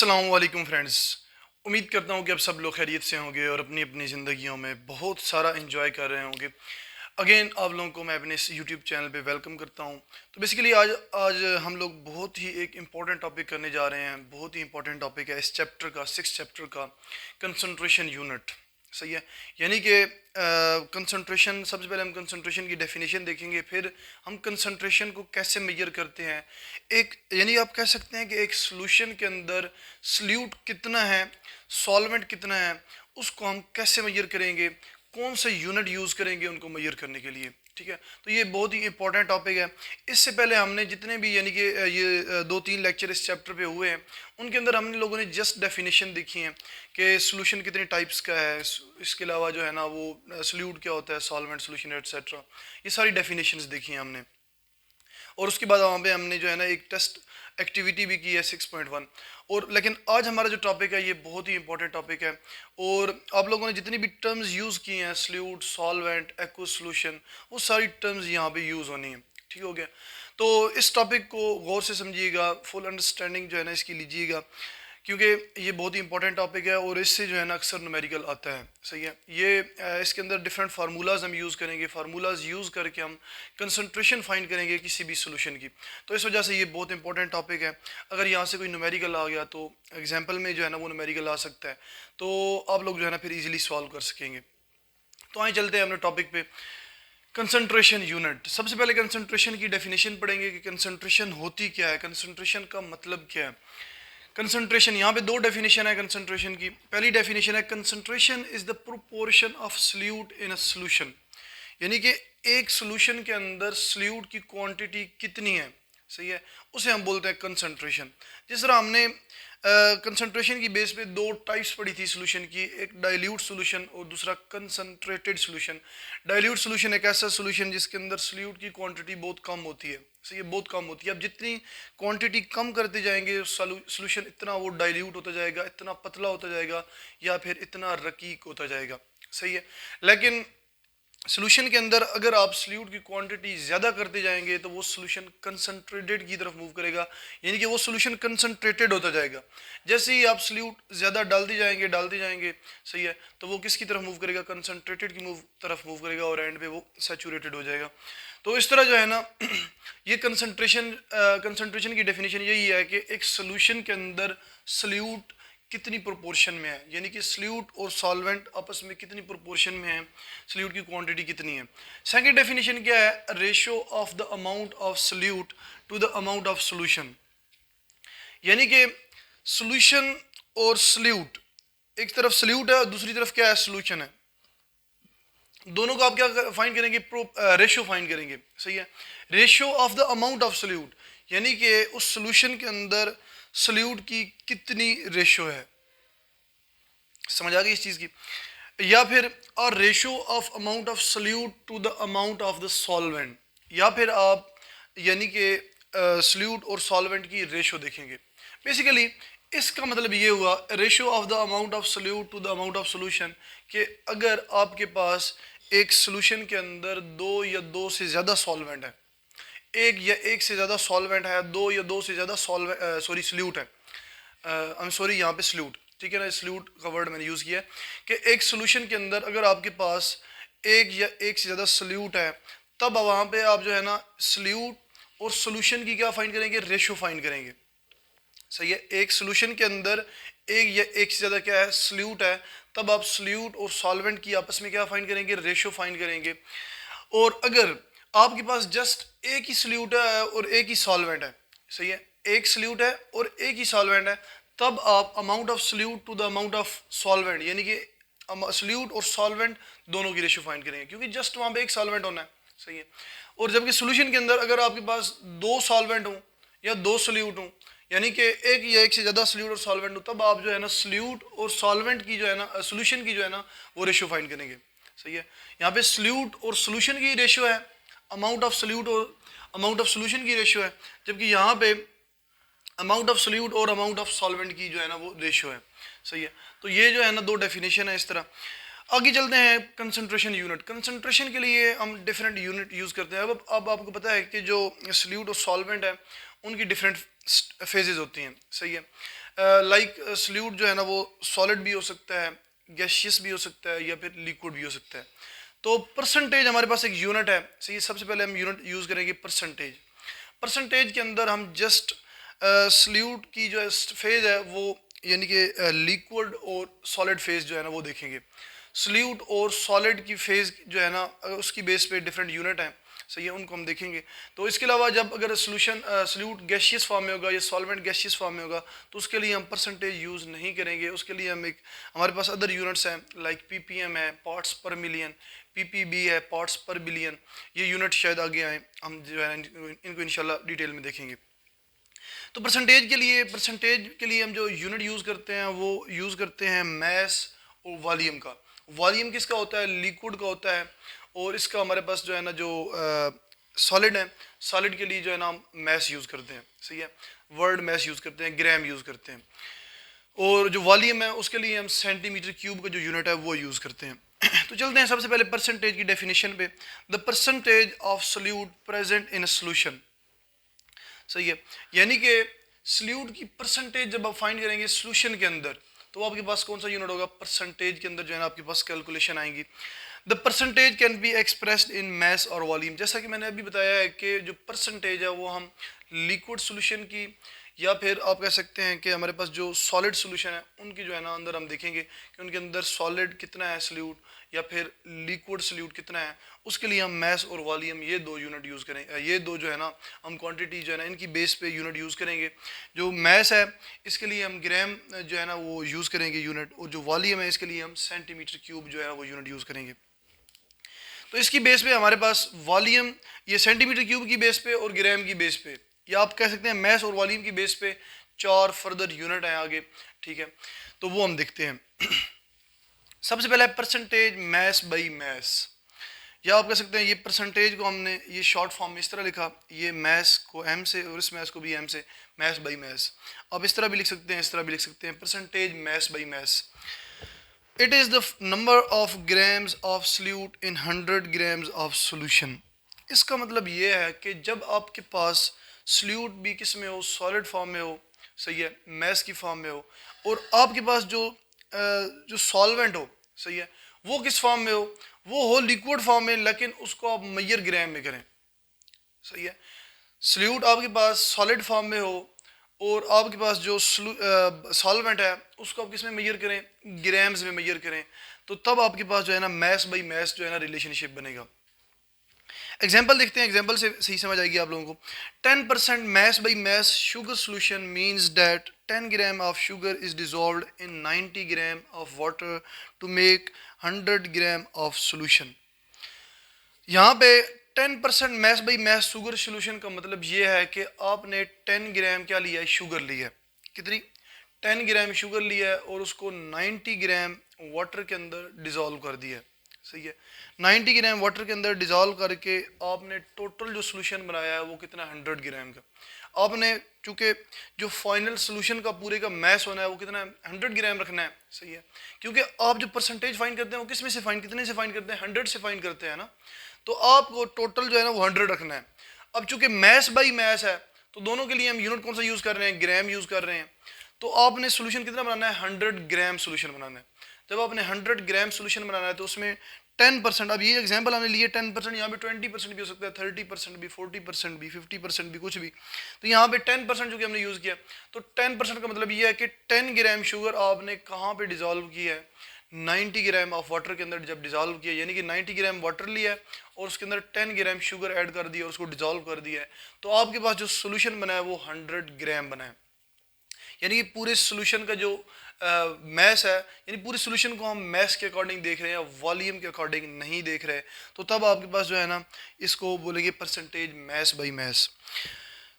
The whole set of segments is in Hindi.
अस्सलाम वालेकुम फ्रेंड्स। उम्मीद करता हूँ कि आप सब लोग खैरियत से होंगे और अपनी अपनी ज़िंदगियों में बहुत सारा एंजॉय कर रहे होंगे। अगेन आप लोगों को मैं अपने इस यूट्यूब चैनल पे वेलकम करता हूँ। तो बेसिकली आज आज हम लोग बहुत ही एक इम्पॉर्टेंट टॉपिक करने जा रहे हैं। बहुत ही इम्पॉर्टेंट टॉपिक है इस चैप्टर का, 6 चैप्टर का, कंसंट्रेशन यूनिट। सही है। यानी कि कंसंट्रेशन, सबसे पहले हम कंसंट्रेशन की डेफिनेशन देखेंगे, फिर हम कंसंट्रेशन को कैसे मेजर करते हैं। एक यानी आप कह सकते हैं कि एक सॉल्यूशन के अंदर सल्यूट कितना है, सॉल्वेंट कितना है, उसको हम कैसे मेजर करेंगे, कौन से यूनिट यूज़ करेंगे उनको मेजर करने के लिए। ठीक है, तो ये बहुत ही इंपॉर्टेंट टॉपिक है। इससे पहले हमने जितने भी यानी कि ये 2-3 लेक्चर इस चैप्टर पे हुए हैं, उनके अंदर हमने लोगों ने जस्ट डेफिनेशन देखी है कि सॉल्यूशन कितने टाइप्स का है। इसके अलावा जो है ना वो सल्यूट क्या होता है, सॉल्वेंट, सॉल्यूशन एटसेट्रा, ये सारी डेफिनेशंस देखी हैं हमने। और उसके बाद वहाँ पे हमने जो है ना एक टेस्ट एक्टिविटी भी की है 6.1। और लेकिन आज हमारा जो टॉपिक है ये बहुत ही इंपॉर्टेंट टॉपिक है। और आप लोगों ने जितनी भी टर्म्स यूज़ की हैं, सल्यूट, सॉल्वेंट, एक्व सॉल्यूशन, वो सारी टर्म्स यहाँ पे यूज़ होनी है। ठीक हो गया। तो इस टॉपिक को गौर से समझिएगा, फुल अंडरस्टैंडिंग जो है ना इसकी लीजिएगा, क्योंकि ये बहुत ही इंपॉर्टेंट टॉपिक है और इससे जो है ना अक्सर न्यूमेरिकल आता है। सही है। ये इसके अंदर डिफरेंट फार्मूलाज हम यूज़ करेंगे, फार्मूलाज यूज़ करके हम कंसंट्रेशन फाइंड करेंगे किसी भी सोल्यूशन की। तो इस वजह से ये बहुत इंपॉर्टेंट टॉपिक है। अगर यहाँ से कोई न्यूमेरिकल आ गया तो एग्जाम्पल में जो है ना वो न्यूमेरिकल आ सकता है, तो आप लोग जो है ना फिर ईजिली सॉल्व कर सकेंगे। तो आए चलते हैं अपने टॉपिक पे, कंसंट्रेशन यूनिट। सबसे पहले कंसंट्रेशन की डेफिनेशन पढ़ेंगे कि कंसंट्रेशन होती क्या है, कंसंट्रेशन का मतलब क्या है। कंसंट्रेशन, यहाँ पे दो डेफिनेशन है कंसंट्रेशन की। पहली डेफिनेशन है concentration is the proportion of solute in a solution, यानी कि एक सॉल्यूशन के अंदर सल्यूट की क्वांटिटी कितनी है, सही है, उसे हम बोलते हैं कंसंट्रेशन। जिस तरह हमने कंसंट्रेशन की बेस पे दो टाइप्स पढ़ी थी सॉल्यूशन की, एक डाइल्यूट सॉल्यूशन और दूसरा कंसंट्रेटेड सॉल्यूशन। डाइल्यूट सॉल्यूशन एक ऐसा सॉल्यूशन जिसके अंदर सल्यूट की क्वांटिटी बहुत कम होती है। सही है, बहुत कम होती है। अब जितनी क्वांटिटी कम करते जाएंगे सॉल्यूशन इतना वो डाइल्यूट होता जाएगा, इतना पतला होता जाएगा, या फिर इतना रकीक होता जाएगा। सही है। लेकिन सोल्यूशन के अंदर अगर आप सल्यूट की क्वांटिटी ज़्यादा करते जाएंगे तो वो सोल्यूशन कंसंट्रेटेड की तरफ मूव करेगा, यानी कि वो सोल्यूशन कंसंट्रेटेड होता जाएगा। जैसे ही आप सल्यूट ज़्यादा डालते जाएंगे, सही है, तो वो किसकी तरफ मूव करेगा, कंसंट्रेटेड की तरफ मूव करेगा, और एंड पे वो सैचुरेटेड हो जाएगा। तो इस तरह जो है ना ये कंसंट्रेशन की डेफिनेशन यही है कि एक सोल्यूशन के अंदर सल्यूट कितनी प्रोपोर्शन में है, यानी कि सल्यूट और सॉल्वेंट आपस में कितनी प्रोपोर्शन में है, सल्यूट की क्वांटिटी कितनी है। सेकंड डेफिनेशन क्या है, ratio of the amount of solute to the amount of solution, यानी कि सॉल्यूशन और सल्यूट, एक तरफ सल्यूट है और दूसरी तरफ क्या है, सॉल्यूशन है। दोनों को आप क्या फाइंड करेंगे, रेशियो फाइंड करेंगे। सही है। Ratio of the amount of salute, यानी कि उस सॉल्यूशन के अंदर सल्यूट की कितनी रेशियो है। समझ आ गई इस चीज़ की। या फिर और ratio of amount of solute to the amount of the solvent, या फिर आप यानी कि सल्यूट और सॉल्वेंट की रेशियो देखेंगे। बेसिकली इसका मतलब ये हुआ ratio of the amount of solute to the amount of solution, कि अगर आपके पास एक सोल्यूशन के अंदर दो या दो से ज़्यादा सॉल्वेंट है, एक या एक से ज़्यादा सॉल्वेंट है, दो या दो से ज़्यादा सल्यूट है, आई एम सॉरी यहाँ पे सल्यूट, ठीक है ना, सल्यूट का वर्ड मैंने यूज़ किया है कि एक सोल्यूशन के अंदर अगर आपके पास एक या एक से ज़्यादा सल्यूट है, तब वहाँ पे आप जो है ना सल्यूट और सोल्यूशन की क्या फाइंड करेंगे, रेशियो फाइंड करेंगे। सही है। एक सोल्यूशन के अंदर एक या एक से ज़्यादा क्या है, सल्यूट है, तब आप सल्यूट और सॉल्वेंट की आपस में क्या फाइंड करेंगे, रेशियो फाइंड करेंगे। और अगर आपके पास जस्ट एक ही सल्यूट है और एक ही सॉल्वेंट है, सही है, एक सल्यूट है और एक ही सॉल्वेंट है, तब आप amount of solute to the amount of solvent, यानी कि सल्यूट और सॉल्वेंट दोनों की रेशियो फाइंड करेंगे, क्योंकि जस्ट वहाँ पे एक सॉल्वेंट होना है। सही है। और जबकि सोल्यूशन के अंदर अगर आपके पास दो सॉल्वेंट हो या दो सल्यूट हो, यानी कि एक या एक से ज़्यादा सल्यूट और सॉल्वेंट हो, तब आप जो है ना सल्यूट और सॉल्वेंट की जो है ना सोल्यूशन की जो है ना वो रेशियो फाइंड करेंगे। सही है। यहाँ पे सल्यूट और सोल्यूशन की रेशियो है, अमाउंट ऑफ सल्यूट और अमाउंट ऑफ सोल्यूशन की रेशियो है, जबकि यहाँ पे अमाउंट ऑफ सल्यूट और अमाउंट ऑफ सॉल्वेंट की जो है ना वो रेशियो है। सही है। तो ये जो है ना दो डेफिनेशन है इस तरह। आगे चलते हैं कंसंट्रेशन यूनिट। कंसंट्रेशन के लिए हम डिफरेंट यूनिट यूज़ करते हैं। अब आपको पता है कि जो सल्यूट और सॉल्वेंट है उनकी डिफरेंट फेजेस होती हैं। सही है। लाइक सल्यूट जो है ना वो सॉलिड भी हो सकता है, गैशियस भी हो सकता है, या फिर लिक्विड भी हो सकता है। तो परसेंटेज हमारे पास एक यूनिट है, सही है। सबसे पहले हम यूनिट यूज़ करेंगे परसेंटेज। परसेंटेज के अंदर हम जस्ट सल्यूट की जो फेज है वो, यानी कि लिक्विड और सॉलिड फेज जो है ना वो देखेंगे। सल्यूट और सॉलिड की फेज जो है ना उसकी बेस पे डिफरेंट यूनिट हैं, सही है, उनको हम देखेंगे। तो इसके अलावा जब अगर सोल्यूशन सल्यूट गैशियस फॉर्म में होगा या सॉल्वेंट गैशियस फॉर्म में होगा तो उसके लिए हम परसेंटेज यूज़ नहीं करेंगे। उसके लिए हम एक, हमारे पास अदर यूनिट्स हैं लाइक पीपीएम है, पार्ट्स पर मिलियन, पीपीबी है, पार्ट्स पर बिलियन। ये यूनिट शायद आगे आए, हम जो है इनको इंशाल्लाह डिटेल में देखेंगे। तो परसेंटेज के लिए हम जो यूनिट यूज़ करते हैं वो यूज़ करते हैं मैस और वॉल्यूम का। वॉल्यूम किसका होता है? लिक्विड का होता है। और इसका हमारे पास जो है ना जो सॉलिड है, सॉलिड के लिए जो है ना हम मैस यूज़ करते हैं, सही है, वर्ड मैस यूज़ करते हैं, ग्राम यूज़ करते हैं। और जो वॉल्यूम है उसके लिए हम सेंटीमीटर क्यूब का जो यूनिट है वो यूज़ करते हैं। तो चलते हैं सबसे पहले परसेंटेज की डेफिनेशन पे। The percentage of solute present in solution, सही है, यानी कि सल्यूट की परसेंटेज जब आप फाइंड करेंगे सोल्यूशन के अंदर तो आपके पास कौन सा यूनिट होगा? परसेंटेज के अंदर जो है ना आपके पास कैलकुलेशन आएंगी। The percentage can be expressed in mass और वॉल्यूम। जैसा कि मैंने अभी बताया है कि जो परसेंटेज है वो हम लिक्विड सोल्यूशन की, या फिर आप कह सकते हैं कि हमारे पास जो सॉलिड सोल्यूशन है उनकी जो है ना अंदर हम देखेंगे कि उनके अंदर सॉलिड कितना है सल्यूट, या फिर लिक्विड सल्यूट कितना है। उसके लिए हम मैस और वॉल्यूम ये दो यूनिट यूज़ करेंगे, ये दो जो है ना हम क्वांटिटी जो है ना इनकी बेस पे यूनिट यूज़ करेंगे। जो मैस है इसके लिए हम ग्राम जो है ना वो यूज़ करेंगे यूनिट, और जो वॉल्यूम है इसके लिए हम सेंटीमीटर क्यूब जो है वो यूनिट यूज़ करेंगे। तो इसकी बेस पे हमारे पास वॉल्यूम ये सेंटीमीटर क्यूब की बेस पे और ग्राम की बेस पे, या आप कह सकते हैं मैस और वॉल्यूम की बेस पे चार फर्दर यूनिट हैं आगे, ठीक है। तो वो हम देखते हैं। सबसे पहले परसेंटेज मैस बाई मैस, या आप कह सकते हैं ये परसेंटेज को हमने ये शॉर्ट फॉर्म में इस तरह लिखा, ये मैस को एम से और इस मैस को भी एम से, मैस बाई मैस। आप इस तरह भी लिख सकते हैं, इस तरह भी लिख सकते हैं, percentage mass by mass. It is the number of grams of solute in 100 grams of solution. इसका मतलब ये है कि जब आपके पास सल्यूट भी किस में हो, सॉलिड फॉर्म में हो, सही है, मैस की फॉर्म में हो, और आपके पास जो सॉल्वेंट हो, सही है, वो किस फॉर्म में हो, वो हो लिक्विड फॉर्म में, लेकिन उसको आप मेजर ग्राम में करें, सही है। सल्यूट आपके पास सॉलिड फॉर्म में हो और आपके पास जो सॉल्वेंट है उसको आप किस में मेजर करें? ग्राम्स में मेजर करें। तो तब आपके पास जो है ना मैस बाई मैस जो है ना रिलेशनशिप बनेगा। एग्जाम्पल देखते हैं, एग्जाम्पल से सही समझ आएगी आप लोगों को। 10% mass by mass sugar solution means that 10 gram of sugar is dissolved in 90 gram of water to make 100 gram of solution. यहाँ पे 10% mass by mass sugar solution का मतलब ये है कि आपने 10 ग्राम क्या लिया है? शुगर लिया है। कितनी? 10 ग्राम शुगर लिया है और उसको 90 ग्राम वाटर के अंदर डिज़ोल्व कर दिया है, सही है। 90 ग्राम वाटर के अंदर डिज़ोल्व करके आपने टोटल जो सोल्यूशन बनाया है वो कितना? 100 ग्राम का। आपने चूँकि जो फाइनल सोल्यूशन का पूरे का मैस होना है वो कितना है? 100 ग्राम रखना है, सही है। क्योंकि आप जो परसेंटेज फाइंड करते हैं वो किस में से फाइंड, कितने से फाइंड करते हैं? 100 से फाइंड करते हैं ना। तो आपको टोटल जो है ना वो 100 रखना है। अब चूंकि मैस बाई मैस है तो दोनों के लिए हम यूनिट कौन सा यूज़ कर रहे हैं? ग्राम यूज़ कर रहे हैं। तो आपने सोल्यूशन कितना बनाना है? 100 ग्राम सोल्यूशन बनाना है। जब आपने 100 ग्राम सोल्यूशन बनाना है तो उसमें 10%, अब ये एग्जाम्पल हमने लिए 10%, यहाँ पे 20% भी हो सकता है, 30% भी, 40% भी, 50% भी, कुछ भी। तो यहाँ पे 10% जो कि हमने यूज़ किया, तो 10% का मतलब ये है कि 10 ग्राम शुगर आपने कहाँ पे डिज़ोल्व किया है? 90 ग्राम ऑफ वाटर के अंदर जब डिज़ोल्व किया, यानी कि 90 ग्राम वाटर लिया है और उसके अंदर 10 ग्राम शुगर ऐड कर दिया और उसको डिज़ोल्व कर दिया है, तो आपके पास जो सोल्यूशन बना है वो 100 ग्राम बना है। यानी कि पूरे सोल्यूशन का जो मैस है, यानी पूरे सोल्यूशन को हम मैस के अकॉर्डिंग देख रहे हैं, वॉल्यूम के अकॉर्डिंग नहीं देख रहे, तो तब आपके पास जो है ना इसको बोलेंगे परसेंटेज मैस बाई मैस।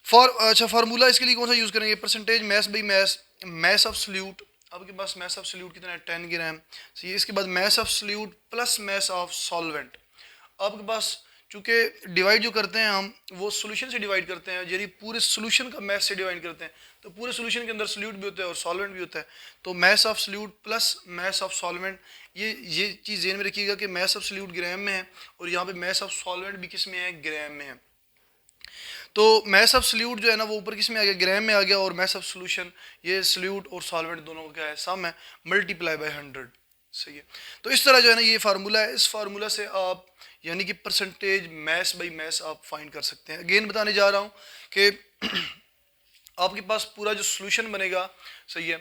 अच्छा, फार्मूला इसके लिए कौन सा यूज़ करेंगे? Percentage mass by mass, mass of solute, आपके पास मैस ऑफ सल्यूट कितना है? 10 ग्राम। सही, इसके बाद mess of salute plus mass of solvent. आपके पास चूँकि डिवाइड जो करते हैं हम वो सोल्यूशन से डिवाइड करते हैं, यानी पूरे सोल्यूशन का मैस से डिवाइड करते हैं, तो पूरे सोल्यूशन के अंदर सल्यूट भी होता है और सॉल्वेंट भी होता है। तो mess of salute plus mass of solvent, ये चीज़ ज़हन में रखिएगा कि मैस ऑफ सल्यूट ग्राम में है और यहाँ पे मैस ऑफ सॉल्वेंट भी किस में है? ग्राम में है। तो मैस ऑफ सल्यूट जो है ना वो ऊपर किस में आ गया, ग्राम में आ गया, और मैस ऑफ सोल्यूशन ये सल्यूट और सॉल्वेंट दोनों का क्या है, सम है, मल्टीप्लाई बाय 100। सही है। तो इस तरह जो है ना ये फार्मूला है, इस फार्मूला से आप यानी कि परसेंटेज मैस बाई मैस आप फाइंड कर सकते हैं। अगेन बताने जा रहा हूँ कि आपके पास पूरा जो सोल्यूशन बनेगा, सही है,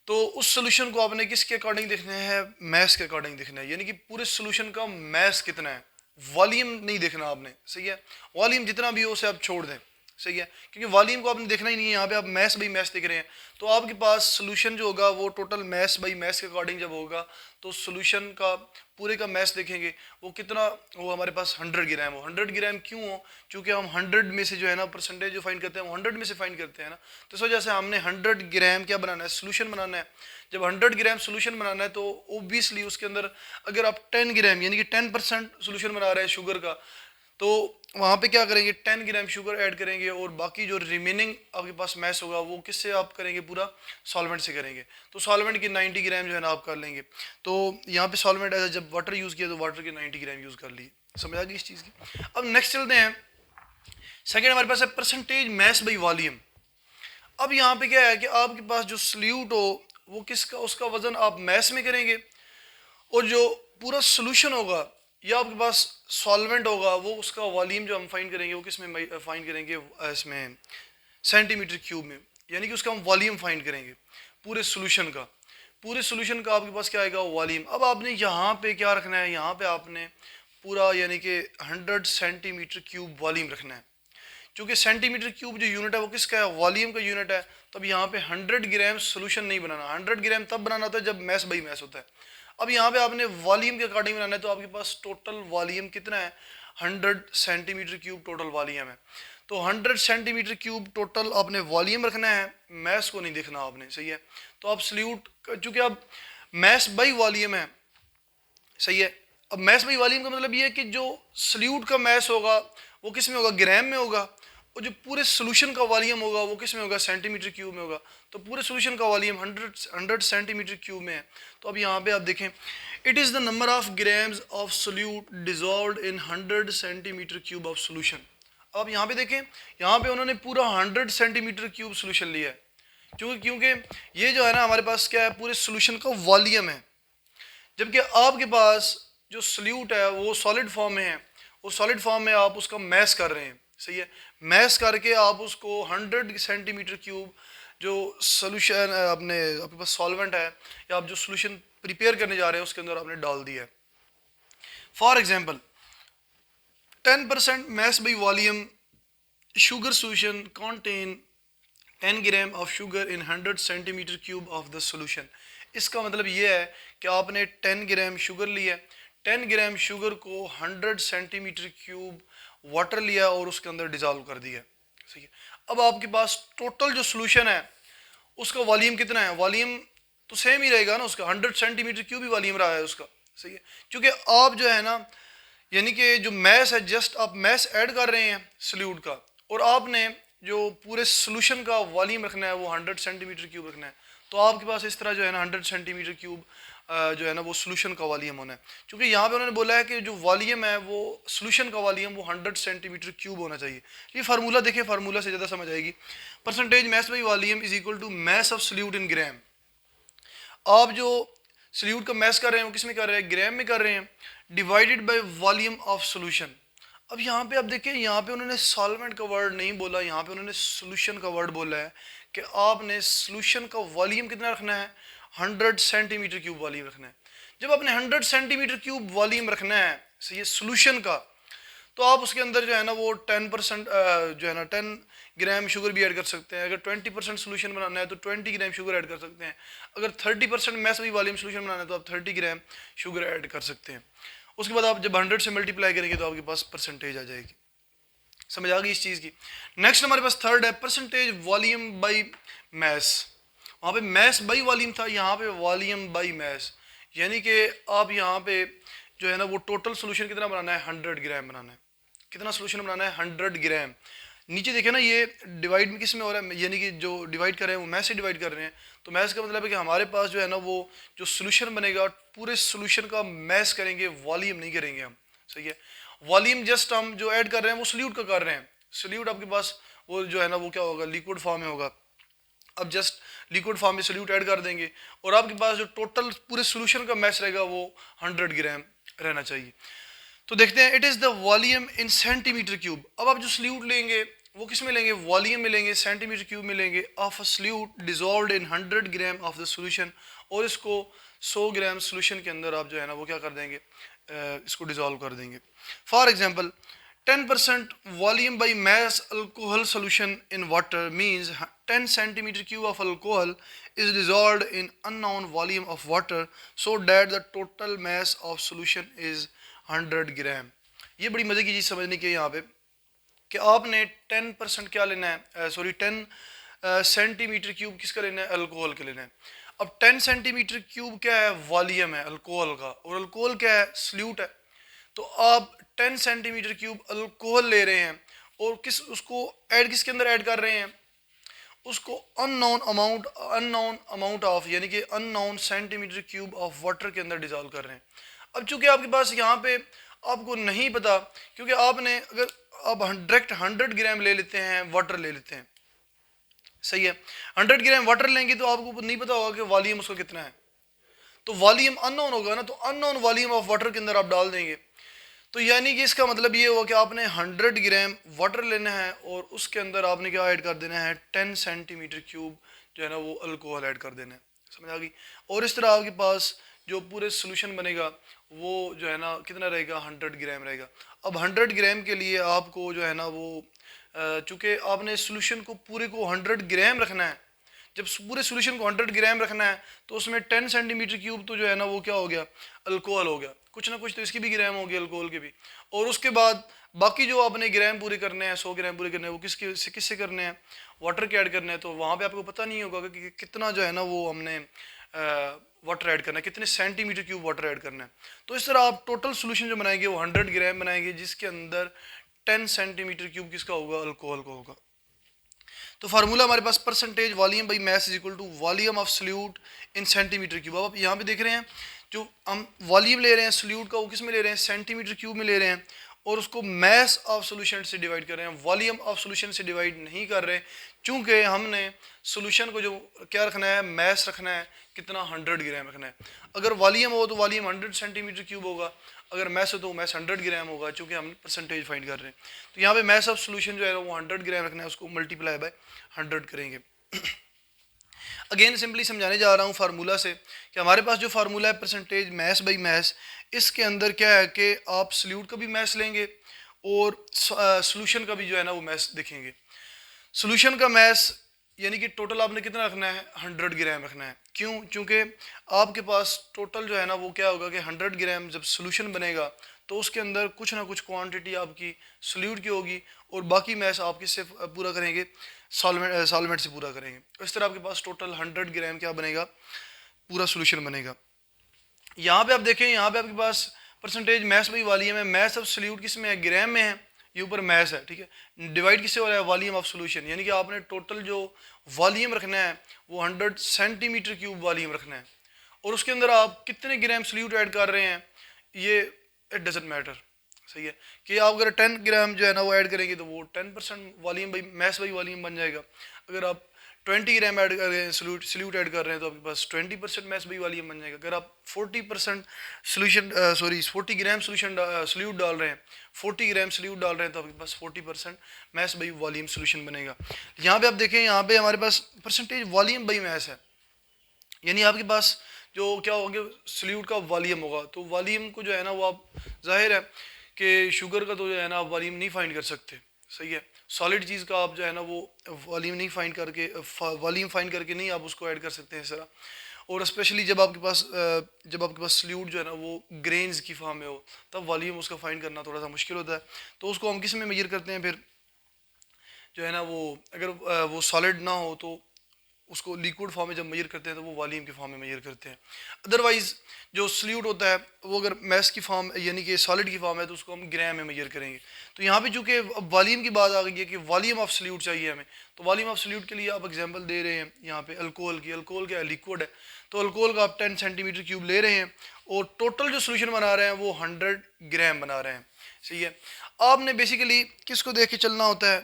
तो उस सोल्यूशन को आपने किसके अकॉर्डिंग देखना है, मैस के अकॉर्डिंग देखना है, यानी कि पूरे सोल्यूशन का मैस कितना है, वॉल्यूम नहीं देखना आपने। सही है, वॉल्यूम जितना भी हो उसे आप छोड़ दें। सही है, क्योंकि वॉल्यूम को आपने देखना ही नहीं है, यहाँ पे आप मैस बाई मैस देख रहे हैं। तो आपके पास सोल्यूशन जो होगा वो टोटल मैस बाई मैस के अकॉर्डिंग जब होगा तो सोल्यूशन का पूरे का मैस देखेंगे वो कितना, वो हमारे पास 100 ग्राम हो। 100 ग्राम क्यों हो, क्योंकि हम 100 में से जो है ना परसेंटेज जो फाइंड करते हैं वो 100 में से फाइंड करते हैं ना, तो इस वजह से हमने 100 ग्राम क्या बनाना है, सोल्यूशन बनाना है। जब 100 ग्राम सोल्यूशन बनाना है तो ओब्वियसली उसके अंदर अगर आप 10 ग्राम यानी कि 10% सोल्यूशन बना रहे हैं शुगर का, तो वहाँ पे क्या करेंगे, 10 ग्राम शुगर ऐड करेंगे, और बाकी जो रिमेनिंग आपके पास मैस होगा वो किससे आप करेंगे, पूरा सॉल्वेंट से करेंगे। तो सॉल्वेंट के 90 ग्राम जो है ना आप कर लेंगे। तो यहाँ पे सॉल्वेंट ऐसा जब वाटर यूज़ किया तो वाटर के 90 ग्राम यूज़ कर लिए। समझ आ गई इस चीज़ की। अब नेक्स्ट चलते हैं, सेकेंड हमारे पास है परसेंटेज मैस बाई वॉल्यूम। अब यहाँ पे क्या है कि आपके पास जो सल्यूट हो वो किसका, उसका वजन आप मैस में करेंगे, और जो पूरा सोल्यूशन होगा या आपके पास सॉल्वेंट होगा वो उसका वॉल्यूम जो हम फाइंड करेंगे वो किस में फाइंड करेंगे, इसमें सेंटीमीटर क्यूब में, यानी कि उसका हम वॉल्यूम फाइंड करेंगे पूरे सोल्यूशन का। पूरे सोल्यूशन का आपके पास क्या आएगा, वॉल्यूम। अब आपने यहाँ पे क्या रखना है, यहाँ पे आपने पूरा यानी कि 100 सेंटीमीटर क्यूब वॉल्यूम रखना है। क्योंकि सेंटीमीटर क्यूब जो यूनिट है वो किसका है, वॉल्यूम का यूनिट है। तब यहाँ पे 100 ग्राम सोल्यूशन नहीं बनाना, 100 ग्राम तब बनाना होता है जब मैस बाई मैस होता है। अब यहाँ पे आपने वॉल्यूम के अकॉर्डिंग बनाना है, तो आपके पास टोटल वॉल्यूम कितना है, 100 सेंटीमीटर क्यूब टोटल वॉल्यूम है। तो 100 सेंटीमीटर क्यूब टोटल आपने वॉल्यूम रखना है, मैस को नहीं देखना आपने। सही है, तो आप सल्यूट, चूंकि अब मैस बाई वॉल्यूम है, सही है, अब मैस बाई वॉल्यूम का मतलब ये है कि जो सल्यूट का मैस होगा वो किस में होगा, ग्राम में होगा, और जो पूरे सोल्यूशन का वॉल्यूम होगा वो किस में होगा, सेंटीमीटर क्यूब में होगा। तो पूरे सोल्यूशन का वॉल्यूम 100 सेंटीमीटर क्यूब में है। तो अब यहाँ पे आप देखें, it is the number of grams of solute dissolved in 100 centimetre cube of solution. अब यहाँ पे देखें, यहाँ पे उन्होंने पूरा 100 सेंटीमीटर क्यूब सोल्यूशन लिया है, क्योंकि ये जो है ना हमारे पास क्या है, पूरे सोल्यूशन का वॉल्यूम है। जबकि आपके पास जो सल्यूट है वो सॉलिड फॉर्म में है, और सॉलिड फॉर्म में आप उसका मैस कर रहे हैं। सही है, मैस करके आप उसको 100 सेंटीमीटर क्यूब जो सोल्यूशन आपने, आपके पास सॉल्वेंट है या आप जो सोल्यूशन प्रिपेयर करने जा रहे हैं उसके अंदर आपने डाल दिया है। For example 10% mass by volume sugar solution contain 10 gram of sugar in 100 centimetre cube of the solution. इसका मतलब ये है कि आपने 10 ग्राम शुगर लिया, 10 ग्राम शुगर को 100 सेंटीमीटर क्यूब वाटर लिया और उसके अंदर डिजॉल्व कर दिया। सही है, अब आपके पास टोटल जो सोल्यूशन है उसका वॉल्यूम कितना है, वॉल्यूम तो सेम ही रहेगा ना उसका, 100 सेंटीमीटर क्यूब ही वॉल्यूम रहा है उसका। सही है, क्योंकि आप जो है ना यानी कि जो मैस है, जस्ट आप मैस ऐड कर रहे हैं सल्यूट का, और आपने जो पूरे सोल्यूशन का वॉल्यूम रखना है वो 100 सेंटीमीटर क्यूब रखना है। तो आपके पास इस तरह जो है ना 100 सेंटीमीटर क्यूब जो है ना वो सोल्यूशन का वॉल्यूम होना है। क्योंकि यहाँ पे उन्होंने बोला है कि जो वॉल्यूम है वो सोल्यूशन का वॉल्यूम वो 100 सेंटीमीटर क्यूब होना चाहिए। ये फार्मूला देखिए, फार्मूला से ज़्यादा समझ आएगी। Percentage mass by volume is equal to mass of solute in gram. आप जो सल्यूट का मैस कर रहे हैं वो किस में कर रहे हैं, ग्राम में कर रहे हैं, divided by volume of solution. अब यहाँ पे आप देखिए, यहाँ पे उन्होंने सॉल्वेंट का वर्ड नहीं बोला, यहाँ पे उन्होंने सोल्यूशन का वर्ड बोला है कि आपने सोल्यूशन का वॉल्यूम कितना रखना है, 100 सेंटीमीटर क्यूब वॉल्यूम रखना है। जब आपने 100 सेंटीमीटर क्यूब वॉल्यूम रखना है सही है सोल्यूशन का, तो आप उसके अंदर जो है ना वो 10% जो है ना 10 ग्राम शुगर भी ऐड कर सकते हैं। अगर 20% सोल्यूशन बनाना है तो 20 ग्राम शुगर ऐड कर सकते हैं। अगर 30% मैस बाई वॉल्यूम सोल्यूशन बनाना है तो आप 30 ग्राम शुगर ऐड कर सकते हैं। उसके बाद आप जब 100 से मल्टीप्लाई करेंगे तो आपके पास परसेंटेज आ जाएगी। समझ आ गई इस चीज़ की। नेक्स्ट हमारे पास थर्ड है परसेंटेज वॉल्यूम बाई मैस। वहाँ पे मैस बाई वॉल्यूम था, यहाँ पे वॉल्यूम बाई मैस, यानी कि आप यहाँ पे जो है ना वो टोटल सोल्यूशन कितना बनाना है, 100 ग्राम बनाना है। कितना सोल्यूशन बनाना है, 100 ग्राम। नीचे देखे ना ये डिवाइड में किस में हो रहा है, यानी कि जो डिवाइड कर रहे हैं वो मैस से डिवाइड कर रहे हैं। तो मैस का मतलब है कि हमारे पास जो है ना वो जो सोल्यूशन बनेगा पूरे सोल्यूशन का मैस करेंगे, वॉल्यूम नहीं करेंगे हम। सही है, वॉल्यूम जस्ट हम जो ऐड कर रहे हैं वो सल्यूट का कर रहे हैं, सोल्यूट आपके पास वो जो है ना वो क्या होगा, लिक्विड फॉर्म में होगा। अब जस्ट लिक्विड फॉर्म में सोल्यूट ऐड कर देंगे और आपके पास जो टोटल पूरे सोल्यूशन का मैस रहेगा वो 100 ग्राम रहना चाहिए। तो देखते हैं, it is the volume in centimetre cube. अब आप जो सोल्यूट लेंगे वो किस में लेंगे, वॉल्यूम में लेंगे, सेंटीमीटर क्यूब में लेंगे, of a solute dissolved in 100 gram of the solution. और इसको 100 ग्राम सोल्यूशन के अंदर आप जो है ना वो क्या कर देंगे, इसको डिजॉल्व कर देंगे। For example 10% volume by mass alcohol solution in water means 10 centimeter cube of alcohol is dissolved in unknown volume of water so that the total mass of solution is 100 ग्राम। ये बड़ी मज़े की चीज़ समझने की है यहाँ पे कि आपने 10% क्या लेना है, 10 सेंटीमीटर क्यूब किसका लेना है, अल्कोहल का लेना है। अब 10 सेंटीमीटर क्यूब क्या है, वॉल्यूम है अल्कोहल का, और अल्कोहल क्या है, सल्यूट है। तो आप 10 सेंटीमीटर क्यूब अल्कोहल ले रहे हैं और उसको ऐड किसके अंदर ऐड कर रहे हैं, उसको अननोन अमाउंट ऑफ यानी कि unknown centimetre cube of water के अंदर डिजॉल्व कर रहे हैं। अब चूंकि आपके पास यहाँ पे आपको नहीं पता, क्योंकि आपने अगर आप डायरेक्ट 100 ग्राम ले लेते हैं, वाटर ले लेते हैं, सही है, 100 ग्राम वाटर लेंगे तो आपको नहीं पता होगा कि वॉल्यूम उसका कितना है, तो वॉल्यूम अननोन होगा ना, तो अननोन वॉल्यूम ऑफ वाटर के अंदर आप डाल देंगे। तो यानी कि इसका मतलब ये हुआ कि आपने 100 ग्राम वाटर लेना है और उसके अंदर आपने क्या ऐड कर देना है, 10 सेंटीमीटर क्यूब जो है ना वो अल्कोहल ऐड कर देना है, समझ आ गई। और इस तरह आपके पास जो पूरे सोल्यूशन बनेगा वो जो है ना कितना रहेगा, 100 ग्राम रहेगा। अब 100 ग्राम के लिए आपको जो है ना वो चूँकि आपने सोल्यूशन को पूरे को 100 ग्राम रखना है, जब पूरे सोल्यूशन को 100 ग्राम रखना है तो उसमें 10 सेंटीमीटर क्यूब तो जो है ना वो क्या हो गया, अल्कोहल हो गया, कुछ ना कुछ तो इसकी भी ग्राम होगी अल्कोहल के भी। और उसके बाद बाकी जो आपने ग्राम पूरे करने हैं, 100 ग्राम पूरे करने हैं, वो किससे करने हैं, वाटर के ऐड करने हैं। तो वहाँ पे आपको पता नहीं होगा कि कितना जो है ना वो हमने वाटर ऐड करना है, कितने सेंटीमीटर क्यूब वाटर ऐड करना है। तो इस तरह आप टोटल सोल्यूशन जो बनाएंगे वो 100 ग्राम बनाएंगे, जिसके अंदर 10 सेंटीमीटर क्यूब किसका होगा, अल्कोहल का होगा। तो फार्मूला हमारे पास percentage volume by mass is equal to volume of solute in centimetre cube. अब आप यहाँ पे देख रहे हैं जो हम वॉल्यूम ले रहे हैं सल्यूट का वो किस में ले रहे हैं, सेंटीमीटर क्यूब में ले रहे हैं, और उसको मैस ऑफ सोल्यूशन से डिवाइड कर रहे हैं, वॉल्यूम ऑफ सोल्यूशन से डिवाइड नहीं कर रहे, चूँकि हमने सोल्यूशन को जो क्या रखना है, मैस रखना है, कितना, 100 ग्राम रखना है। अगर वॉल्यूम हो तो वॉल्यूम 100 सेंटीमीटर क्यूब होगा, अगर मैस हो तो मैस 100 ग्राम होगा, चूँकि हम परसेंटेज फाइंड कर रहे हैं। तो यहाँ पे मैस ऑफ सोल्यूशन जो है वो 100 ग्राम रखना है, उसको मल्टीप्लाई बाय 100 करेंगे। अगेन सिंपली समझाने जा रहा हूँ फार्मूला से कि हमारे पास जो फार्मूला है परसेंटेज मैस बाई मैस, इसके अंदर क्या है कि आप सल्यूट का भी मैस लेंगे और सोल्यूशन का भी जो है ना वो मैस देखेंगे। सोल्यूशन का मैस यानी कि टोटल आपने कितना रखना है, 100 ग्राम रखना है। क्यों, क्योंकि आपके पास टोटल जो है ना वो क्या होगा कि 100 ग्राम जब सोल्यूशन बनेगा तो उसके अंदर कुछ ना कुछ क्वांटिटी आपकी सल्यूट की होगी और बाकी मैस आप किससे पूरा करेंगे, सॉल्वेंट से पूरा करेंगे। इस तरह आपके पास टोटल 100 ग्राम क्या बनेगा, पूरा सोल्यूशन बनेगा। यहाँ पे आप देखें, यहाँ पे आपके पास परसेंटेज मैस बाई वॉल्यूम है, मैस ऑफ सल्यूट किस में है, ग्राम में है, ये ऊपर मैस है, ठीक है, डिवाइड किससे हो रहा है, वॉल्यूम ऑफ सोल्यूशन, यानी कि आपने टोटल जो वॉल्यूम रखना है वो 100 सेंटीमीटर क्यूब वॉल्यूम रखना है, और उसके अंदर आप कितने ग्राम सल्यूट ऐड कर रहे हैं ये इट डजेंट मैटर, सही है, कि आप अगर 10 ग्राम जो है ना वो ऐड करेंगे तो वो 10% volume by mess by volume बन जाएगा। अगर आप 20 ग्राम ऐड कर रहे हैं, सल्यूट ऐड कर रहे हैं, तो आपके पास 20% मैस बाई वॉल्यूम बन जाएगा। अगर आप 40% सोल्यूशन 40 ग्राम सोल्यूशन सल्यूट डाल रहे हैं, 40 ग्राम सल्यूट डाल रहे हैं, तो आपके पास 40% मैस बाई वॉल्यूम सोल्यूशन बनेगा। यहाँ पे आप देखें, यहाँ पे हमारे पास परसेंटेज वॉल्यूम बाई मैस है, यानी आपके पास जो क्या होगा, सल्यूट का वॉल्यूम होगा, तो वॉल्यूम को जो है ना वो आप, जाहिर है कि शुगर का तो जो है ना आप वॉल्यूम नहीं फाइंड कर सकते, सही है, सॉलिड चीज़ का आप जो है ना वो वॉल्यूम नहीं फाइंड करके, वॉल्यूम फाइंड करके नहीं आप उसको ऐड कर सकते हैं इस तरह। और स्पेशली जब आपके पास सल्यूट जो है ना वो ग्रेन्स की फॉर्म में हो, तब वॉल्यूम उसका फाइंड करना थोड़ा सा मुश्किल होता है। तो उसको हम किस में मेजर करते हैं, फिर जो है ना वो अगर वो सॉलिड ना हो तो उसको लिक्विड फॉर्म में जब मेजर करते हैं तो वो वॉल्यूम के फॉर्म में मेजर करते हैं। अदरवाइज जो सल्यूट होता है वो अगर मैस की फॉर्म यानी कि सॉलिड की फॉर्म है तो उसको हम ग्राम में मेजर करेंगे। तो यहाँ पे चूँकि अब वॉल्यूम की बात आ गई है कि वॉल्यूम ऑफ सल्यूट चाहिए हमें, तो वॉल्यूम ऑफ सल्यूट के लिए आप एग्जांपल दे रहे हैं यहाँ पे अल्कोहल की। अल्कोहल क्या है, लिक्विड है, तो अल्कोहल का आप 10 सेंटीमीटर क्यूब ले रहे हैं और टोटल जो सोल्यूशन बना रहे हैं वो 100 ग्राम बना रहे हैं, सही है। आपने बेसिकली किसको देख के चलना होता है,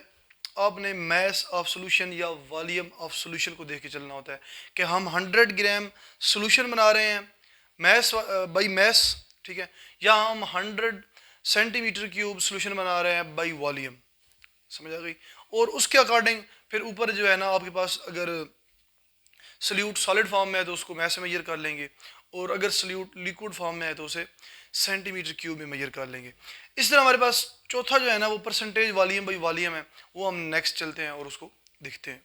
आपने मैस ऑफ सोल्यूशन या वॉल्यूम ऑफ सोल्यूशन को देख के चलना होता है कि हम 100 ग्राम सोल्यूशन बना रहे हैं मैस बाई मैस, ठीक है, या हम 100 सेंटीमीटर क्यूब सोल्यूशन बना रहे हैं बाई वॉल्यूम। समझ आ गई। और उसके अकॉर्डिंग फिर ऊपर जो है ना आपके पास अगर सल्यूट सॉलिड फॉर्म में है तो उसको मैस में मेजर कर लेंगे, और अगर सल्यूट लिक्विड फॉर्म में है तो उसे सेंटीमीटर क्यूब में मेजर कर लेंगे। इस तरह हमारे पास चौथा जो है ना वो परसेंटेज वॉल्यूम बाई वॉल्यूम है, वो हम नेक्स्ट चलते हैं और उसको देखते हैं।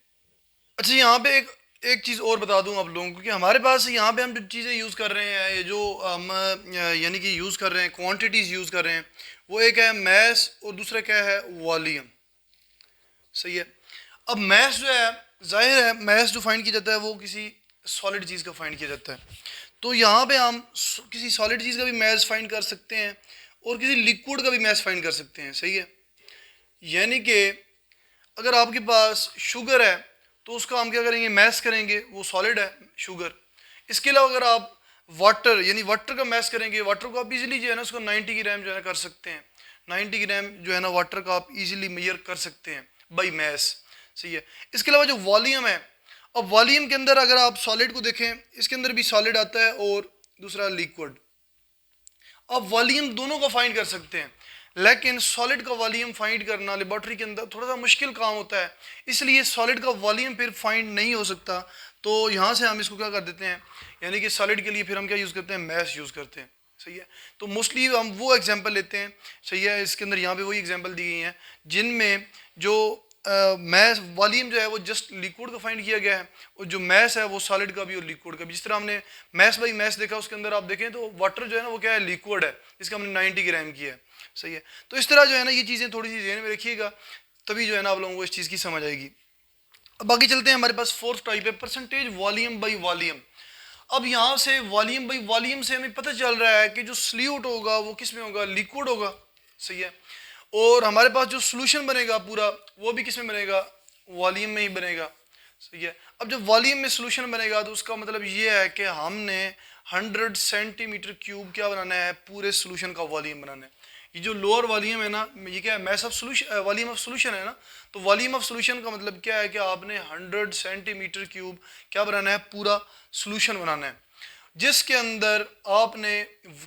अच्छा, यहाँ पे एक चीज़ और बता दूं आप लोगों को कि हमारे पास यहाँ पे हम जो चीज़ें यूज़ कर रहे हैं, ये जो हम यानी कि यूज़ कर रहे हैं, क्वांटिटीज़ यूज़ कर रहे हैं, वो एक है मैस और दूसरा क्या है वॉल्यूम। सही है। अब मैस जो है, जाहिर है मैस जो फाइंड किया जाता है वो किसी सॉलिड चीज़ का फाइंड किया जाता है। तो यहाँ पे हम किसी सॉलिड चीज़ का भी मैस फाइंड कर सकते हैं और किसी लिक्विड का भी मैस फाइंड कर सकते हैं। सही है। यानी कि अगर आपके पास शुगर है तो उसका हम क्या करेंगे, मैस करेंगे, वो सॉलिड है शुगर। इसके अलावा अगर आप वाटर यानी वाटर का मैस करेंगे, वाटर को आप इजीली जो है ना उसको 90 ग्राम जो है ना कर सकते हैं। 90 ग्राम जो है ना वाटर का आप इजीली मेजर कर सकते हैं बाई मैस। सही है। इसके अलावा जो वॉल्यूम है, अब वॉल्यूम के अंदर अगर आप सॉलिड को देखें, इसके अंदर भी सॉलिड आता है और दूसरा लिक्विड। आप वॉल्यूम दोनों का फाइंड कर सकते हैं, लेकिन सॉलिड का वॉल्यूम फाइंड करना लेबॉर्ट्री के अंदर थोड़ा सा मुश्किल काम होता है, इसलिए सॉलिड का वॉल्यूम फिर फाइंड नहीं हो सकता। तो यहाँ से हम इसको क्या कर देते हैं, यानी कि सॉलिड के लिए फिर हम क्या यूज़ करते हैं, मैस यूज़ करते हैं। सही है। तो मोस्टली हम वो एग्जांपल लेते हैं। सही है। इसके अंदर यहाँ पे वही एग्जांपल दी गई हैं जिनमें जो मैस वॉल्यूम जो है वो जस्ट लिक्विड का फाइंड किया गया है, और जो मैस है वो सॉलिड का भी और लिक्विड का भी। जिस तरह हमने मैस बाई मैस देखा, उसके अंदर आप देखें तो वाटर जो है ना वो क्या है, लिक्विड है, जिसका हमने 90 ग्राम किया है। सही है। तो इस तरह जो है ना ये चीज़ें थोड़ी सी ध्यान में रखिएगा, तभी जो है ना आप लोगों को इस चीज़ की समझ आएगी। अब बाकी चलते हैं, हमारे पास फोर्थ टाइप है परसेंटेज वॉल्यूम बाई वॉल्यूम। अब यहाँ से वॉल्यूम बाई वॉल्यूम से हमें पता चल रहा है कि जो सल्यूट होगा वो किस में होगा, लिक्विड होगा। सही है। और हमारे पास जो सोल्यूशन बनेगा पूरा वो भी किस में बनेगा, वॉल्यूम में ही बनेगा। सही है। अब जब वॉल्यूम में सोल्यूशन बनेगा तो उसका मतलब ये है कि हमने 100 सेंटीमीटर क्यूब क्या बनाना है, पूरे सोल्यूशन का वॉल्यूम बनाना है। ये जो लोअर वॉल्यूम है ना, ये क्या है, mass of solution, volume of solution है ना। तो वॉल्यूम ऑफ सोल्यूशन का मतलब क्या है कि आपने 100 सेंटीमीटर क्यूब क्या बनाना है, पूरा सोल्यूशन बनाना है, जिसके अंदर आपने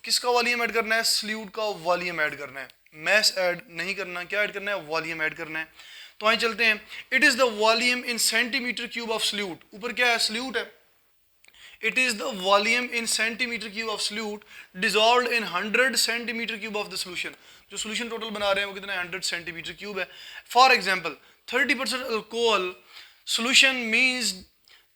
किसका वॉल्यूम ऐड करना है, सल्यूट का वॉल्यूम ऐड करना है। मैस ऐड नहीं करना, क्या ऐड करना है, वॉल्यूम ऐड करना है। तो आइए चलते हैं। It is the volume in centimetre cube of solute. ऊपर क्या है, सल्यूट है। It is the volume in centimetre cube of solute dissolved in 100 centimetre cube of the solution. जो सोल्यूशन टोटल बना रहे हैं वो कितना है, 100 सेंटीमीटर क्यूब है। For example 30% alcohol solution means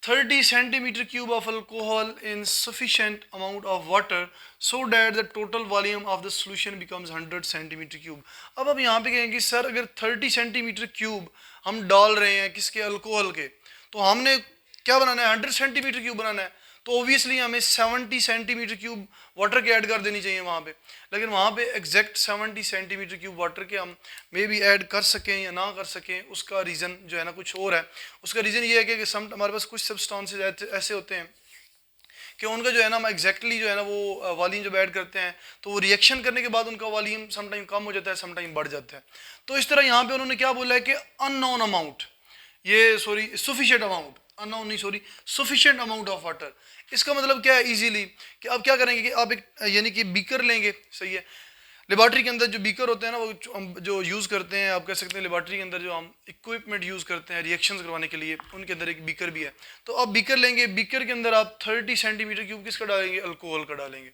30 centimeter cube of alcohol in sufficient amount of water so that the total volume of the solution becomes 100 centimeter cube। अब हम यहाँ पे कहेंगे सर अगर 30 सेंटीमीटर क्यूब हम डाल रहे हैं किसके, अल्कोहल के, तो हमने क्या बनाना है, 100 सेंटीमीटर क्यूब बनाना है, तो ऑब्वियसली हमें 70 सेंटीमीटर क्यूब वाटर की ऐड कर देनी चाहिए वहाँ पे। लेकिन वहाँ पे एग्जैक्ट 70 सेंटीमीटर क्यूब वाटर के हम मे बी ऐड कर सकें या ना कर सकें, उसका रीज़न जो है ना कुछ और है। उसका रीज़न ये है कि हमारे पास कुछ सब्सटेंसेस ऐसे होते हैं कि उनका जो है ना हम एग्जैक्टली जो है ना वो वॉल्यूम जब ऐड करते हैं तो वो रिएक्शन करने के बाद उनका वॉल्यूम समटाइम कम हो जाता है, समटाइम बढ़ जाता है। तो इस तरह यहाँ पे उन्होंने क्या बोला है कि अननोन अमाउंट, ये सॉरी सफिशिएंट अमाउंट, अननोन नहीं sorry, sufficient amount of water. इसका मतलब क्या है, इजीली कि आप क्या करेंगे कि आप एक यानी कि बीकर लेंगे। सही है। लेबॉर्ट्री के अंदर जो बीकर होते हैं ना वो जो यूज़ करते हैं, आप कह सकते हैं लेबॉर्ट्री के अंदर जो हम इक्विपमेंट यूज़ करते हैं रिएक्शंस करवाने के लिए, उनके अंदर एक बीकर भी है। तो आप बीकर लेंगे, बीकर के अंदर आप 30 सेंटीमीटर क्यूब किसका डालेंगे, अल्कोहल का डालेंगे।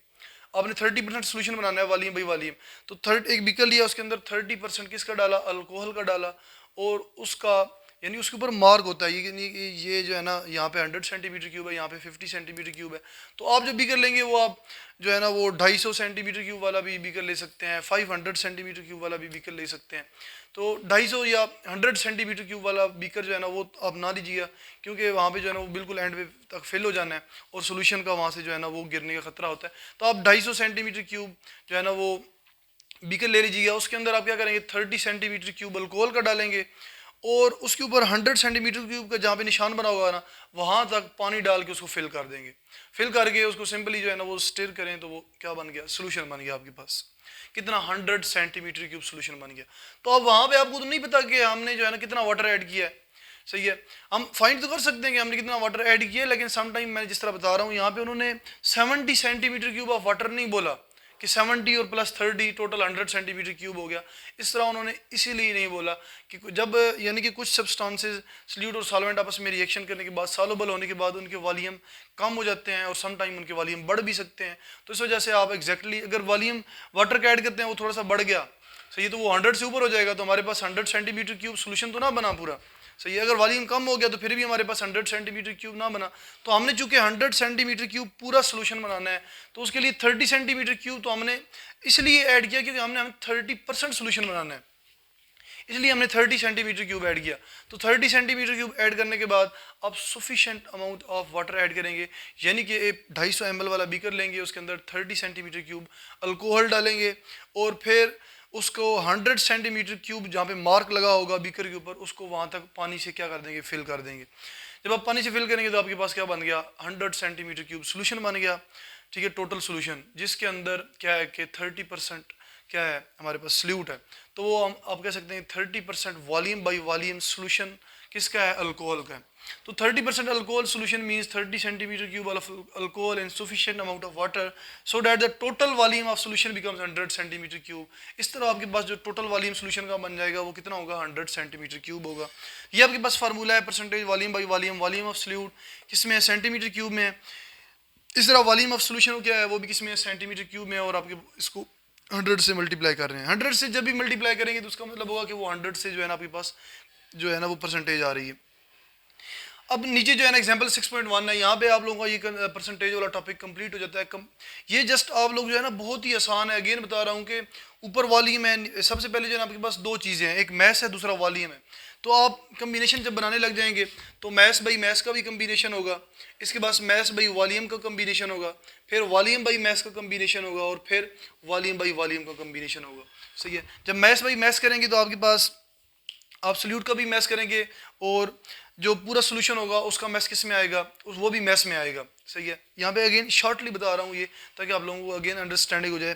आपने 30% सोल्यूशन बनाना है वॉल्यूम बाई वॉल्यूम, तो एक बीकर लिया, उसके अंदर 30% किसका डाला, अल्कोहल का डाला, और उसका यानी उसके ऊपर मार्क होता है ये जो है ना यहाँ पे 100 सेंटीमीटर क्यूब है, यहाँ पे 50 सेंटीमीटर क्यूब है। तो आप जो बीकर लेंगे वो आप जो है ना वो 250 सेंटीमीटर क्यूब वाला भी बीकर ले सकते हैं, 500 सेंटीमीटर क्यूब वाला भी बीकर ले सकते हैं। तो 250 या 100 सेंटीमीटर क्यूब वाला बीकर जो है ना वो आप ना लीजिएगा, क्योंकि वहाँ पे जो है ना वो बिल्कुल एंड तक फिल हो जाना है और सोल्यूशन का वहाँ से जो है ना वो गिरने का खतरा होता है। तो आप 250 सेंटीमीटर क्यूब जो है ना वो बीकर ले लीजिएगा। उसके अंदर आप क्या करेंगे, 30 सेंटीमीटर क्यूब अल्कोहल का डालेंगे, और उसके ऊपर 100 सेंटीमीटर क्यूब का जहाँ पे निशान बना होगा ना, वहाँ तक पानी डाल के उसको फिल कर देंगे। फिल करके उसको सिंपली जो है ना वो स्टिर करें तो वो क्या बन गया, सोल्यूशन बन गया आपके पास। कितना, 100 सेंटीमीटर क्यूब सोल्यूशन बन गया। तो अब वहाँ पे आपको तो नहीं पता कि हमने जो है ना कितना वाटर ऐड किया है, सही है। हम फाइंड तो कर सकते हैं कि हमने कितना वाटर ऐड किया है, लेकिन सम टाइम मैं जिस तरह बता रहा हूँ यहाँ पे उन्होंने 70 सेंटीमीटर क्यूब ऑफ वाटर नहीं बोला कि 70 और प्लस 30 टोटल 100 सेंटीमीटर क्यूब हो गया। इस तरह उन्होंने इसीलिए नहीं बोला कि जब यानी कि कुछ सब्सटेंसेस सल्यूट और सॉल्वेंट आपस में रिएक्शन करने के बाद, सॉल्युबल होने के बाद उनके वॉल्यूम कम हो जाते हैं और सम टाइम उनके वॉल्यूम बढ़ भी सकते हैं। तो इस वजह से आप एग्जैक्टली अगर वॉल्यूम वाटर का ऐड करते हैं वो थोड़ा सा बढ़ गया, सही, तो वो 100 से ऊपर हो जाएगा, तो हमारे पास 100 सेंटीमीटर क्यूब सोल्यूशन तो ना बना पूरा, सही है। अगर वॉल्यूम कम हो गया तो फिर भी हमारे पास 100 सेंटीमीटर क्यूब ना बना। तो हमने चूंकि 100 सेंटीमीटर क्यूब पूरा सोल्यूशन बनाना है, तो उसके लिए 30 सेंटीमीटर क्यूब तो हमने इसलिए ऐड किया क्योंकि हमने 30% सोल्यूशन बनाना है, इसलिए हमने 30 सेंटीमीटर क्यूब ऐड किया। तो 30 सेंटीमीटर क्यूब ऐड करने के बाद आप sufficient amount of water add करेंगे, यानी कि एक 250 ml वाला बीकर लेंगे, उसके अंदर 30 सेंटीमीटर क्यूब अल्कोहल डालेंगे और फिर उसको 100 सेंटीमीटर क्यूब जहाँ पे मार्क लगा होगा बीकर के ऊपर, उसको वहाँ तक पानी से क्या कर देंगे, फिल कर देंगे। जब आप पानी से फिल करेंगे तो आपके पास क्या बन गया, 100 सेंटीमीटर क्यूब सोल्यूशन बन गया, ठीक है, टोटल सोल्यूशन, जिसके अंदर क्या है कि 30% क्या है हमारे पास सल्यूट है। तो वो हम आप कह सकते हैं 30% वॉल्यूम बाई वॉल्यूम सोल्यूशन किसका है, अल्कोहल का है। तो 30% alcohol solution means 30 centimetre cube of alcohol and sufficient amount of water so that the total volume of solution becomes 100 centimetre cube. इस तरह आपके पास जो टोटल वॉल्यूम सोल्यूशन का बन जाएगा वो कितना होगा, 100 सेंटीमीटर क्यूब होगा। ये आपके पास फार्मूला है, percentage volume by volume, volume of salute किसमें है, सेंटीमीटर क्यूब में है। इस तरह वॉल्यूम ऑफ सोल्यूशन क्या है, वो भी किसमें है, सेंटीमीटर क्यूब में, और आपके इसको 100 से मल्टीप्लाई कर रहे हैं। 100 से जब भी मल्टीप्लाई करेंगे तो उसका मतलब होगा कि वो 100 से जो है ना आपके पास जो है ना वो परसेंटेज आ रही है। अब नीचे जो है ना एग्जांपल 6.1 है, यहाँ पे आप लोगों का ये परसेंटेज वाला टॉपिक कंप्लीट हो जाता है। ये जस्ट आप लोग जो है ना बहुत ही आसान है, अगेन बता रहा हूँ कि ऊपर वॉल्यूम है, सबसे पहले जो है ना आपके पास दो चीज़ें हैं, एक मैस है, दूसरा वॉल्यूम है। तो आप कम्बिनेशन जब बनाने लग जाएंगे तो मैस बाई मैस का भी कम्बिनेशन होगा, इसके बाद मैस बाई वॉल्यूम का कम्बिनेशन होगा, फिर वॉल्यूम बाई मैस का कम्बिनेशन होगा, और फिर वॉल्यूम बाई वॉल्यूम का कम्बिनेशन होगा, सही है। जब मैस बाई मैस करेंगे तो आपके पास आप सल्यूट का भी मैस करेंगे और जो पूरा सोल्यूशन होगा उसका मैस किस में आएगा, वो भी मैस में आएगा, सही है। यहाँ पे अगेन शॉर्टली बता रहा हूँ ये ताकि आप लोगों को अगेन अंडरस्टैंडिंग हो जाए।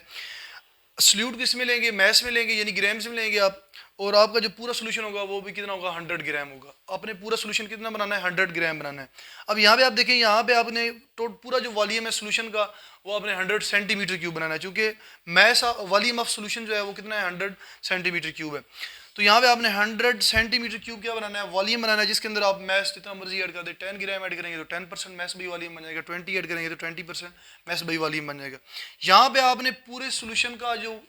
सल्यूट किस में लेंगे, मैस में लेंगे, यानी ग्राम्स में लेंगे आप, और आपका जो पूरा सोल्यूशन होगा वो भी कितना होगा, 100 ग्राम होगा। आपने पूरा सोल्यूशन कितना बनाना है, 100 ग्राम बनाना है। अब यहाँ पे आप देखें, यहाँ पे आपने पूरा जो वॉल्यूम है सोल्यूशन का वो आपने 100 सेंटीमीटर क्यूब बनाना है, क्योंकि मैस वॉल्यूम ऑफ सोल्यूशन जो है वो कितना है, 100 सेंटीमीटर क्यूब है। तो यहाँ पे आपने 100 सेंटीमीटर क्यूब क्या बनाना है, वॉल्यूम बनाना है, जिसके अंदर आप मैस जितना मर्जी ऐड कर दे। 10 ग्राम ऐड करेंगे तो 10% मैस बाई वॉल्यूम बन जाएगा, 20 ऐड करेंगे तो 20% मैस बाई वॉल्यूम बन जाएगा। यहाँ पे आपने पूरे सोल्यूशन का जो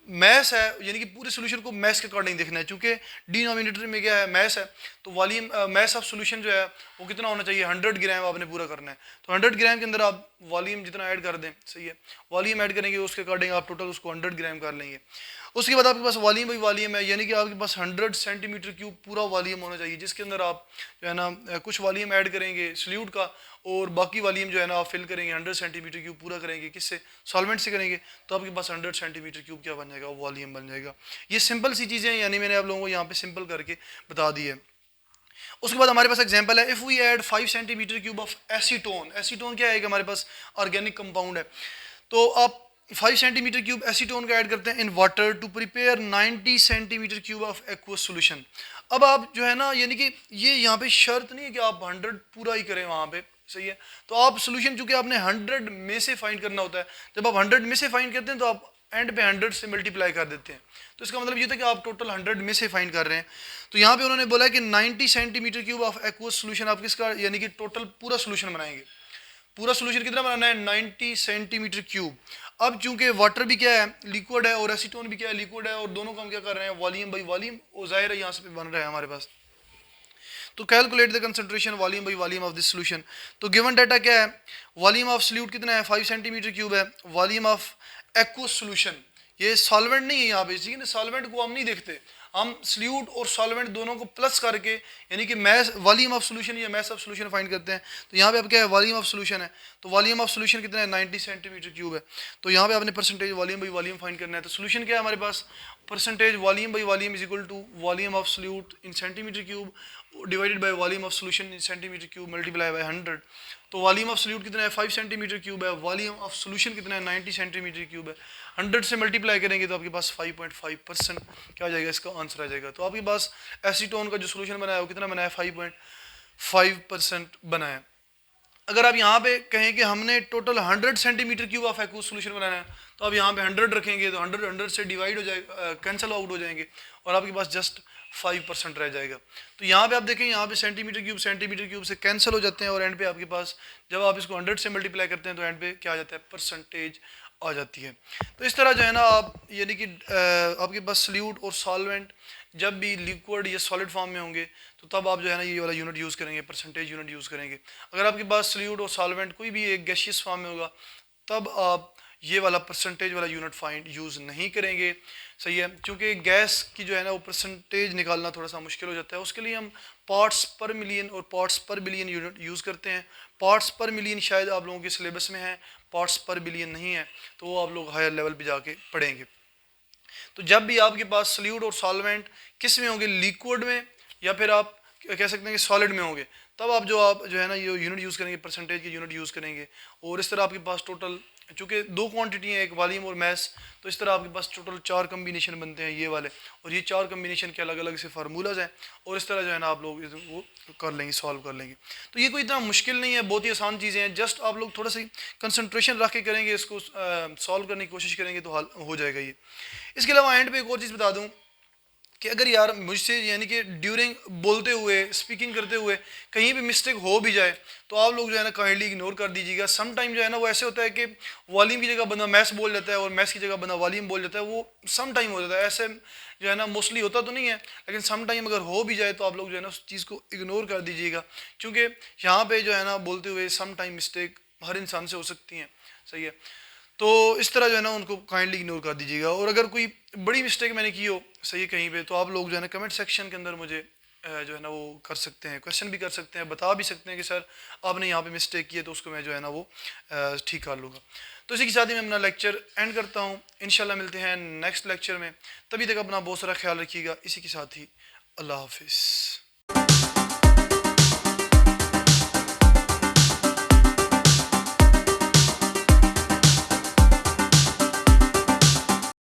मैस है, यानी कि पूरे सोल्यूशन को मैस के अकॉर्डिंग देखना है, क्योंकि डिनोमिनेटर में क्या है, मैस है, तो वॉल्यूम मैस ऑफ सोल्यूशन जो है वो कितना होना चाहिए, 100 ग्राम आपने पूरा करना है। तो 100 ग्राम के अंदर आप वॉल्यूम जितना ऐड कर दें, सही है, वॉल्यूम ऐड करेंगे उसके अकॉर्डिंग आप टोटल उसको 100 ग्राम कर लेंगे। उसके बाद आपके पास वॉल्यूम बाई वॉल्यूम है, यानी कि आपके पास 100 सेंटीमीटर क्यूब पूरा वॉल्यूम होना चाहिए, जिसके अंदर आप जो है ना कुछ वॉल्यूम ऐड करेंगे सल्यूट का, और बाकी वॉल्यूम जो है ना आप फिल करेंगे, 100 सेंटीमीटर क्यूब पूरा करेंगे, किससे, सॉल्वेंट से करेंगे, तो आपके पास 100 सेंटीमीटर क्यूब क्या बन जाएगा, वॉल्यूम बन जाएगा। ये सिंपल सी चीज़ें हैं, यानी मैंने आप लोगों को यहाँ पे सिंपल करके बता दी है। उसके बाद हमारे पास एग्जांपल है, if we add 5 centimetre cube of acetone. Acetone क्या है कि हमारे पास ऑर्गेनिक कंपाउंड है, तो आप 5 सेंटीमीटर क्यूब एसीटोन का ऐड करते हैं in water to prepare 90 centimetre cube of aqueous solution. अब आप जो है ना, यानी कि ये यहाँ पे शर्त नहीं है कि आप 100 पूरा ही करें वहाँ पे, सही है। तो आप सोल्यूशन चूंकि आपने 100 में से फाइंड करना होता है, जब आप 100 में से फाइंड करते हैं तो आप एंड पे 100 से मल्टीप्लाई कर देते हैं, तो इसका मतलब ये था कि आप टोटल 100 में से फाइंड कर रहे हैं। तो यहाँ पे उन्होंने बोला कि 90 centimetre cube of aqueous solution आप किसका, यानी कि टोटल पूरा सोल्यूशन बनाएंगे। पूरा सोल्यूशन कितना बनाना है, 90 सेंटीमीटर क्यूब। अब चूंकि वाटर भी क्या है, लिक्विड है, और एसीटोन भी क्या है, लिक्विड है, और दोनों को हम क्या कर रहे हैं, वॉल्यूम बाई वॉल्यूम, और जाहिर है यहाँ से बन रहा है हमारे पास। तो calculate the concentration volume by volume of this solution. तो गिवन डाटा क्या है, वॉल्यूम ऑफ सल्यूट कितना है, 5 सेंटीमीटर क्यूब है, वॉल्यूम ऑफ एक्वस सोल्यूशन, ये सॉल्वेंट नहीं है यहाँ पे, ठीक है ना, सॉल्वेंट को हम नहीं देखते, हम सल्यूट और सॉल्वेंट दोनों को प्लस करके यानी कि मैस वॉल्यूम ऑफ सोल्यूशन या मैस ऑफ सोल्यूशन फाइंड करते हैं। तो यहाँ पे अब क्या है, वॉल्यूम ऑफ सोल्यूशन है, तो वॉल्यूम ऑफ सोल्यूशन कितना है, 90 सेंटीमीटर क्यूब है। तो यहाँ पे आपने percentage volume by volume find करना है। तो सोल्यूशन क्या है हमारे पास, percentage volume by volume is equal to volume of solute in centimetre cube divided by volume of solution in centimetre cube multiply by 100। तो वॉल्यूम ऑफ सोल्यूट कितना है, 5 सेंटीमीटर क्यूब है, वॉल्यूम ऑफ सोल्यूशन कितना है, 90 सेंटीमीटर क्यूब है। 100 से मल्टीप्लाई करेंगे तो आपके पास 5.5% क्या आ जाएगा, इसका आंसर आ जाएगा। तो आपके पास एसीटोन का जो सोल्यूशन बनाया वो कितना बनाया, 5.5% बनाया। अगर आप यहाँ पे कहें कि हमने total 100 centimetre cube of aqueous solution बनाना है, तो आप यहाँ पे 100 रखेंगे तो 100 से डिवाइड हो जाएगा, कैंसिल आउट हो जाएंगे और आपके पास जस्ट 5% रह जाएगा। तो यहाँ पे आप देखें, यहाँ पे सेंटीमीटर क्यूब से कैंसिल हो जाते हैं और एंड पे आपके पास जब आप इसको 100 से मल्टीप्लाई करते हैं तो एंड पे क्या आ जाता है, परसेंटेज आ जाती है। तो इस तरह जो है ना आप यानी कि आपके पास सल्यूट और सॉल्वेंट जब भी लिक्विड या सॉलिड फॉर्म में होंगे तो तब आप जो है ना ये वाला यूनिट यूज़ करेंगे, परसेंटेज यूनिट यूज़ करेंगे। अगर आपके पास सल्यूट और सॉल्वेंट कोई भी एक गैसियस फॉर्म में होगा तब आप ये वाला परसेंटेज वाला यूनिट फाइंड यूज़ नहीं करेंगे, सही है, क्योंकि गैस की जो है ना वो परसेंटेज निकालना थोड़ा सा मुश्किल हो जाता है। उसके लिए हम पार्ट्स पर मिलियन और पार्ट्स पर बिलियन यूनिट यूज़ करते हैं। पार्ट्स पर मिलियन शायद आप लोगों के सिलेबस में है, पार्ट्स पर बिलियन नहीं है, तो वो आप लोग हायर लेवल पे जाके पढ़ेंगे। तो जब भी आपके पास सल्यूट और सॉल्वेंट किस में होंगे, लिक्विड में या फिर आप कह सकते हैं कि सॉलिड में होंगे, तब आप जो है ना ये यूनिट यूज़ करेंगे, परसेंटेज की यूनिट यूज़ करेंगे। और इस तरह आपके पास टोटल चूँकि दो क्वांटिटी हैं, एक वॉल्यूम और मैस, तो इस तरह आपके पास टोटल 4 कम्बिनेशन बनते हैं ये वाले, और ये 4 कम्बिनेशन के अलग अलग से फार्मूलाज हैं और इस तरह जो है ना आप लोग वो कर लेंगे, सॉल्व कर लेंगे। तो ये कोई इतना मुश्किल नहीं है, बहुत ही आसान चीज़ें हैं, जस्ट आप लोग थोड़ा सा कंसंट्रेशन रख के करेंगे, इसको सॉल्व करने की कोशिश करेंगे तो हल हो जाएगा ये। इसके अलावा एंड पे एक और चीज़ बता दूँ कि अगर यार मुझसे यानी कि ड्यूरिंग बोलते हुए, स्पीकिंग करते हुए कहीं भी मिस्टेक हो भी जाए तो आप लोग जो है ना काइंडली इग्नोर कर दीजिएगा। सम टाइम जो है ना वो ऐसे होता है कि वॉल्यूम की जगह बंदा मैस बोल जाता है और मैस की जगह बंदा वॉल्यूम बोल जाता है, वो सम टाइम हो जाता है। ऐसे जो है ना मोस्टली होता तो नहीं है, लेकिन सम टाइम अगर हो भी जाए तो आप लोग जो है ना उस चीज़ को इग्नोर कर दीजिएगा, क्योंकि यहाँ पे जो है ना बोलते हुए सम टाइम मिस्टेक हर इंसान से हो सकती हैं, सही है। तो इस तरह जो है ना उनको काइंडली इग्नोर कर दीजिएगा। और अगर कोई बड़ी मिस्टेक मैंने की हो सही कहीं पे, तो आप लोग जो है ना कमेंट सेक्शन के अंदर मुझे जो है ना वो कर सकते हैं, क्वेश्चन भी कर सकते हैं, बता भी सकते हैं कि सर आपने यहाँ पे मिस्टेक की है, तो उसको मैं जो है ना वो ठीक कर लूँगा। तो इसी के साथ ही मैं अपना लेक्चर एंड करता हूँ। इंशाल्लाह मिलते हैं नेक्स्ट लेक्चर में, तभी तक अपना बहुत सारा ख्याल रखिएगा। इसी के साथ ही अल्लाह हाफिज़।